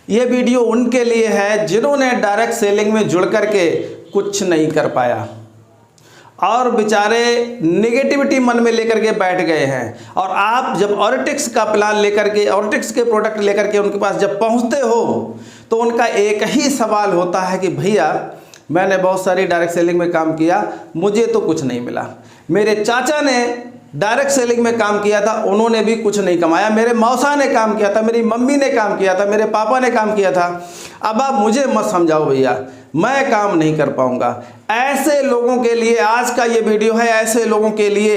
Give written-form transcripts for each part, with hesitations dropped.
ये वीडियो उनके लिए है जिन्होंने डायरेक्ट सेलिंग में जुड़ करके कुछ नहीं कर पाया और बेचारे नेगेटिविटी मन में लेकर के बैठ गए हैं। और आप जब ऑरिटिक्स का प्लान लेकर के, ऑरिटिक्स के प्रोडक्ट लेकर के उनके पास जब पहुंचते हो तो उनका एक ही सवाल होता है कि भैया मैंने बहुत सारी डायरेक्ट सेलिंग में काम किया, मुझे तो कुछ नहीं मिला। मेरे चाचा ने डायरेक्ट सेलिंग में काम किया था, उन्होंने भी कुछ नहीं कमाया। मेरे मौसा ने काम किया था, मेरी मम्मी ने काम किया था, मेरे पापा ने काम किया था। अब आप मुझे मत समझाओ भैया, मैं काम नहीं कर पाऊंगा। ऐसे लोगों के लिए आज का ये वीडियो है। ऐसे लोगों के लिए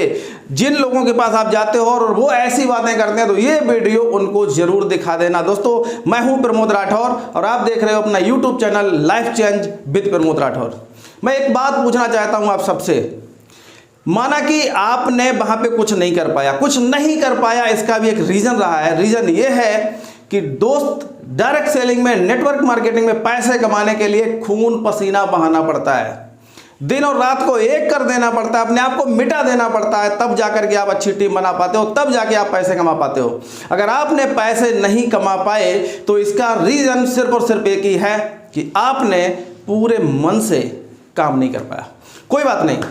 जिन लोगों के पास आप जाते हो और वो ऐसी बातें करते हैं, तो ये वीडियो उनको जरूर दिखा देना। दोस्तों, मैं हूं प्रमोद राठौर और आप देख रहे हो अपना YouTube channel life change with Pramod Rathore. मैं एक बात पूछना चाहता हूं आप सबसे। माना कि आपने वहां पे कुछ नहीं कर पाया, कुछ नहीं कर पाया, इसका भी एक रीजन रहा है। रीजन ये है कि दोस्त, डायरेक्ट सेलिंग में, नेटवर्क मार्केटिंग में पैसे कमाने के लिए खून पसीना बहाना पड़ता है। दिन और रात को एक कर देना पड़ता है, अपने आप को मिटा देना पड़ता है, तब जाकर के आप अच्छी टीम बना पाते हो, तब जाके आप पैसे कमा पाते हो। अगर आपने पैसे नहीं कमा पाए तो इसका रीजन सिर्फ और सिर्फ एक ही है कि आपने पूरे मन से काम नहीं कर पाया। कोई बात नहीं,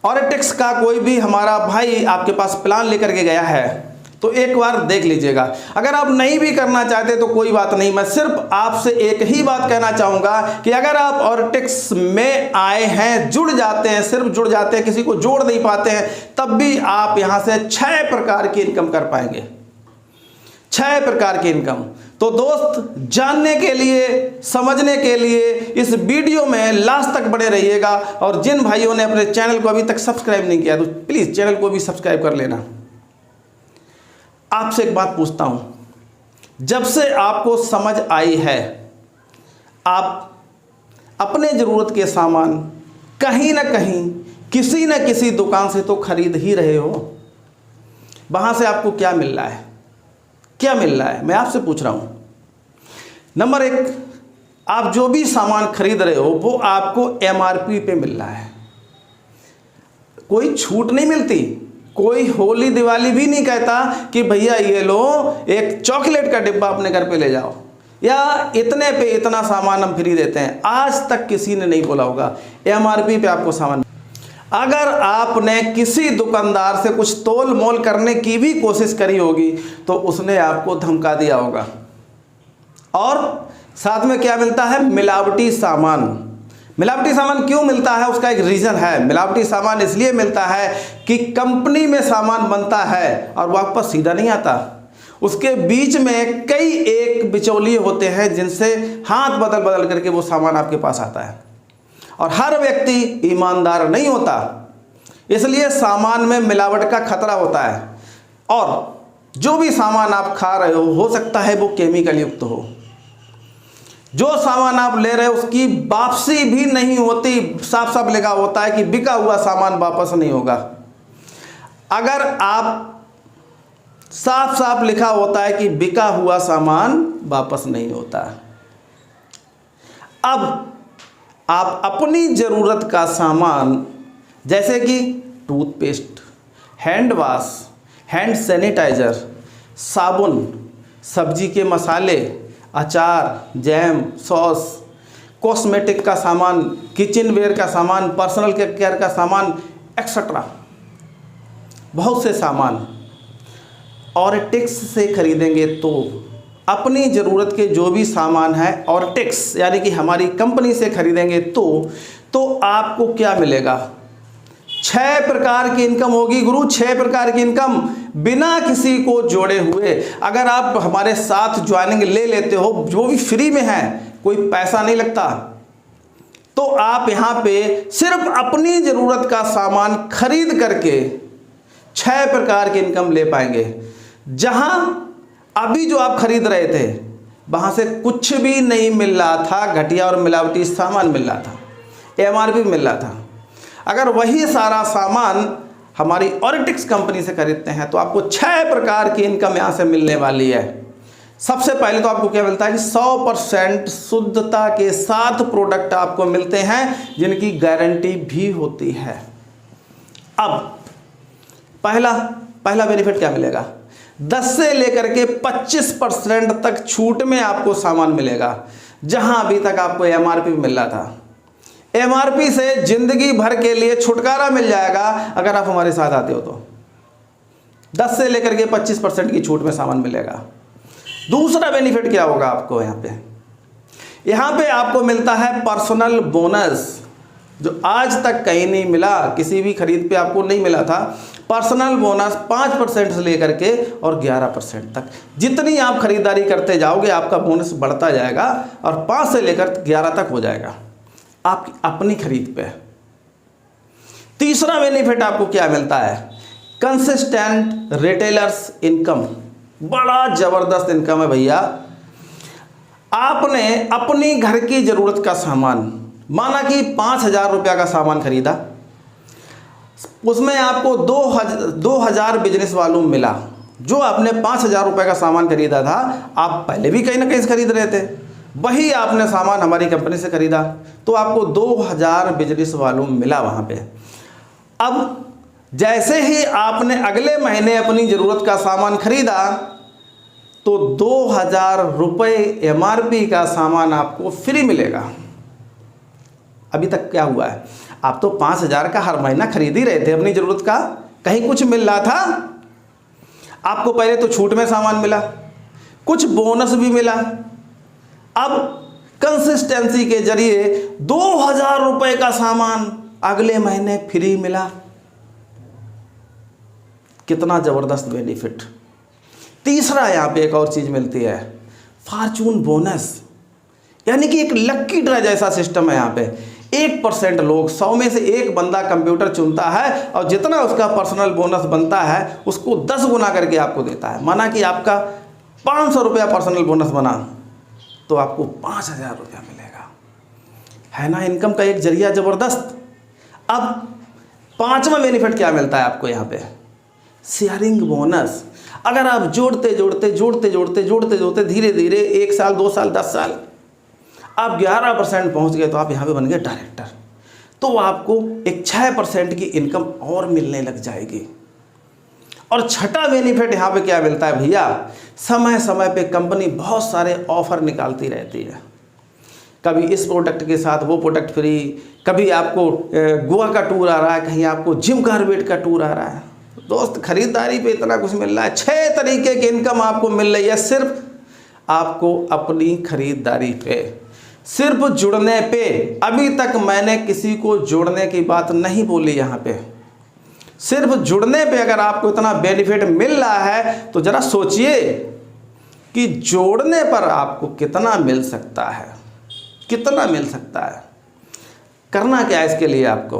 ऑरिटिक्स का कोई भी हमारा भाई आपके पास प्लान लेकर के गया है तो एक बार देख लीजिएगा। अगर आप नहीं भी करना चाहते तो कोई बात नहीं, मैं सिर्फ आपसे एक ही बात कहना चाहूँगा कि अगर आप ऑरिटिक्स में आए हैं, जुड़ जाते हैं, सिर्फ जुड़ जाते हैं, किसी को जोड़ नहीं पाते हैं, तब भी आप यहाँ से 6 प्रकार की इनकम कर पाएंगे। 6 प्रकार की इनकम। तो दोस्त, जानने के लिए, समझने के लिए इस वीडियो में लास्ट तक बने रहिएगा। और जिन भाइयों ने अपने चैनल को अभी तक सब्सक्राइब नहीं किया तो प्लीज़ चैनल को भी सब्सक्राइब कर लेना। आपसे एक बात पूछता हूं, जब से आपको समझ आई है, आप अपने ज़रूरत के सामान कहीं ना कहीं, किसी न किसी दुकान से तो खरीद ही रहे हो। वहां से आपको क्या मिल रहा है? क्या मिल रहा है? मैं आपसे पूछ रहा हूं। नंबर 1, आप जो भी सामान खरीद रहे हो वो आपको MRP पे मिल रहा है। कोई छूट नहीं मिलती। कोई होली दिवाली भी नहीं कहता कि भैया ये लो, एक चॉकलेट का डिब्बा अपने घर पे ले जाओ, या इतने पे इतना सामान हम फ्री देते हैं। आज तक किसी ने नहीं बोला होगा। MRP पे आपको सामान। अगर आपने किसी दुकानदार से कुछ तोल मोल करने की भी कोशिश करी होगी तो उसने आपको धमका दिया होगा। और साथ में क्या मिलता है? मिलावटी सामान। मिलावटी सामान क्यों मिलता है? उसका एक रीज़न है। मिलावटी सामान इसलिए मिलता है कि कंपनी में सामान बनता है और वापस सीधा नहीं आता। उसके बीच में कई एक बिचौलिए होते हैं जिनसे हाथ बदल बदल करके वो सामान आपके पास आता है। और हर व्यक्ति ईमानदार नहीं होता, इसलिए सामान में मिलावट का खतरा होता है। और जो भी सामान आप खा रहे हो सकता है वो केमिकल युक्त हो। जो सामान आप ले रहे हो उसकी वापसी भी नहीं होती। साफ साफ लिखा होता है कि बिका हुआ सामान वापस नहीं होगा। अगर आप साफ साफ लिखा होता है कि बिका हुआ सामान वापस नहीं होता। अब आप अपनी ज़रूरत का सामान जैसे कि toothpaste, hand wash, hand sanitiser, साबुन, सब्जी के मसाले, अचार, जैम, सॉस, कॉस्मेटिक का सामान, किचन वेयर का सामान, पर्सनल केयर का सामान, एक्सेट्रा, बहुत से सामान ऑरिटिक्स से खरीदेंगे तो अपनी ज़रूरत के जो भी सामान है ऑरिटिक्स यानी कि हमारी कंपनी से खरीदेंगे तो आपको क्या मिलेगा? 6 प्रकार की इनकम होगी गुरु। 6 प्रकार की इनकम बिना किसी को जोड़े हुए। अगर आप हमारे साथ ज्वाइनिंग ले लेते हो, जो भी फ्री में है, कोई पैसा नहीं लगता, तो आप यहाँ पे सिर्फ अपनी ज़रूरत का सामान खरीद करके 6 प्रकार की इनकम ले पाएंगे। जहाँ अभी जो आप खरीद रहे थे वहाँ से कुछ भी नहीं मिल रहा था, घटिया और मिलावटी सामान मिल रहा था, MRP मिल रहा था। अगर वही सारा सामान हमारी ऑरिटिक्स कंपनी से खरीदते हैं तो आपको 6 प्रकार की इनकम यहाँ से मिलने वाली है। सबसे पहले तो आपको क्या मिलता है कि 100% शुद्धता के साथ प्रोडक्ट आपको मिलते हैं जिनकी गारंटी भी होती है। अब पहला बेनिफिट क्या मिलेगा? 10 से लेकर के 25% तक छूट में आपको सामान मिलेगा, जहां अभी तक आपको एमआरपी मिल रहा था। एमआरपी से जिंदगी भर के लिए छुटकारा मिल जाएगा अगर आप हमारे साथ आते हो तो। 10 से लेकर के 25% की छूट में सामान मिलेगा। दूसरा बेनिफिट क्या होगा आपको यहाँ पे आपको मिलता है पर्सनल बोनस, जो आज तक कहीं नहीं मिला, किसी भी खरीद पे आपको नहीं मिला था। पर्सनल बोनस 5% से लेकर के और 11% तक, जितनी आप खरीदारी करते जाओगे आपका बोनस बढ़ता जाएगा और 5 से लेकर 11 तक हो जाएगा आपकी अपनी खरीद पे। तीसरा बेनिफिट आपको क्या मिलता है, कंसिस्टेंट रिटेलर्स इनकम। बड़ा जबरदस्त इनकम है भैया। आपने अपनी घर की जरूरत का सामान, माना कि 5,000 रुपया का सामान खरीदा, उसमें आपको 2,000 बिजनेस वॉल्यूम मिला। जो आपने 5,000 रुपये का सामान खरीदा था, आप पहले भी कहीं ना कहीं से खरीद रहे थे, वही आपने सामान हमारी कंपनी से खरीदा तो आपको 2,000 बिजनेस वॉल्यूम मिला वहाँ पे। अब जैसे ही आपने अगले महीने अपनी ज़रूरत का सामान खरीदा तो 2,000 रुपये एमआरपी का सामान आपको फ्री मिलेगा। अभी तक क्या हुआ है, आप तो 5,000 का हर महीना खरीद ही रहे थे अपनी ज़रूरत का, कहीं कुछ मिल रहा था आपको। पहले तो छूट में सामान मिला, कुछ बोनस भी मिला। अब कंसिस्टेंसी के जरिए 2,000 रुपये का सामान अगले महीने फ्री मिला। कितना ज़बरदस्त बेनिफिट। तीसरा यहाँ पे एक और चीज़ मिलती है, फॉर्चून बोनस, यानी कि एक लक्की ड्रा जैसा सिस्टम है यहाँ पे। 1% लोग, 100 में से एक बंदा कंप्यूटर चुनता है और जितना उसका पर्सनल बोनस बनता है उसको 10 गुना करके आपको देता है। माना कि आपका 500 रुपया पर्सनल बोनस बना तो आपको 5,000 रुपया मिलेगा। है ना इनकम का एक जरिया ज़बरदस्त। अब पांचवा बेनिफिट क्या मिलता है आपको यहाँ पे, शेयरिंग बोनस। अगर आप जोड़ते धीरे धीरे 1 साल 2 साल 10 साल आप 11% पहुँच गए तो आप यहाँ पे बन गए डायरेक्टर, तो आपको एक 6% की इनकम और मिलने लग जाएगी। और छठा बेनिफिट यहाँ पे क्या मिलता है भैया, समय समय पे कंपनी बहुत सारे ऑफर निकालती रहती है। कभी इस प्रोडक्ट के साथ वो प्रोडक्ट फ्री, कभी आपको गोवा का टूर आ रहा है, कहीं आपको जिम कार्बेट का टूर आ रहा है। दोस्त खरीदारी पे इतना कुछ मिल रहा है। 6 तरीके की इनकम आपको मिल रही है सिर्फ आपको अपनी खरीदारी पे, सिर्फ जुड़ने पे। अभी तक मैंने किसी को जोड़ने की बात नहीं बोली यहाँ पे। सिर्फ जुड़ने पे अगर आपको इतना बेनिफिट मिल रहा है तो जरा सोचिए कि जोड़ने पर आपको कितना मिल सकता है, कितना मिल सकता है। करना क्या है इसके लिए, आपको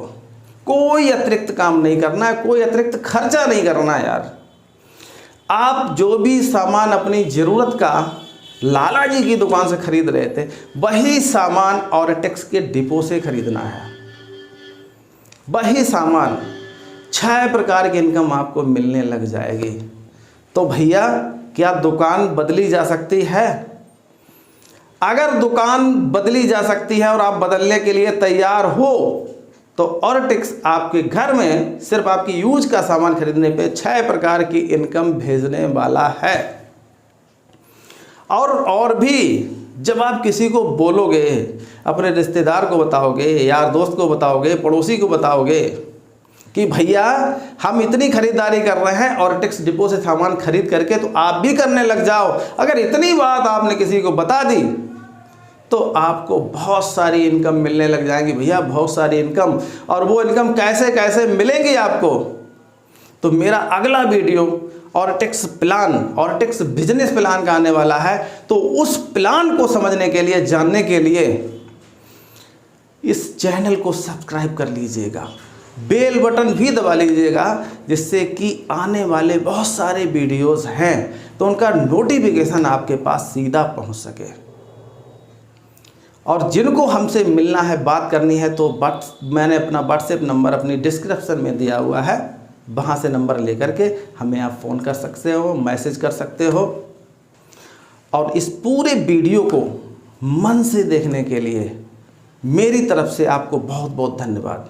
कोई अतिरिक्त काम नहीं करना है, कोई अतिरिक्त खर्चा नहीं करना है यार। आप जो भी सामान अपनी ज़रूरत का लाला जी की दुकान से खरीद रहे थे, वही सामान ऑर्टेक्स के डिपो से खरीदना है। वही सामान 6 प्रकार की इनकम आपको मिलने लग जाएगी। तो भैया क्या दुकान बदली जा सकती है? अगर दुकान बदली जा सकती है और आप बदलने के लिए तैयार हो तो ऑर्टेक्स आपके घर में सिर्फ आपकी यूज का सामान खरीदने पे 6 प्रकार की इनकम भेजने वाला है। और भी जब आप किसी को बोलोगे, अपने रिश्तेदार को बताओगे, यार दोस्त को बताओगे, पड़ोसी को बताओगे कि भैया हम इतनी खरीदारी कर रहे हैं ऑर्टेक्स डिपो से सामान खरीद करके, तो आप भी करने लग जाओ। अगर इतनी बात आपने किसी को बता दी तो आपको बहुत सारी इनकम मिलने लग जाएगी भैया, बहुत सारी इनकम। और वो इनकम कैसे कैसे मिलेंगी आपको, तो मेरा अगला वीडियो ऑर्टेक्स प्लान, ऑर्टेक्स बिजनेस प्लान का आने वाला है। तो उस प्लान को समझने के लिए, जानने के लिए इस चैनल को सब्सक्राइब कर लीजिएगा, बेल बटन भी दबा लीजिएगा, जिससे कि आने वाले बहुत सारे वीडियोस हैं तो उनका नोटिफिकेशन आपके पास सीधा पहुंच सके। और जिनको हमसे मिलना है, बात करनी है, तो मैंने अपना व्हाट्सएप नंबर अपनी डिस्क्रिप्शन में दिया हुआ है, वहाँ से नंबर लेकर के हमें आप फ़ोन कर सकते हो, मैसेज कर सकते हो। और इस पूरे वीडियो को मन से देखने के लिए मेरी तरफ से आपको बहुत बहुत धन्यवाद।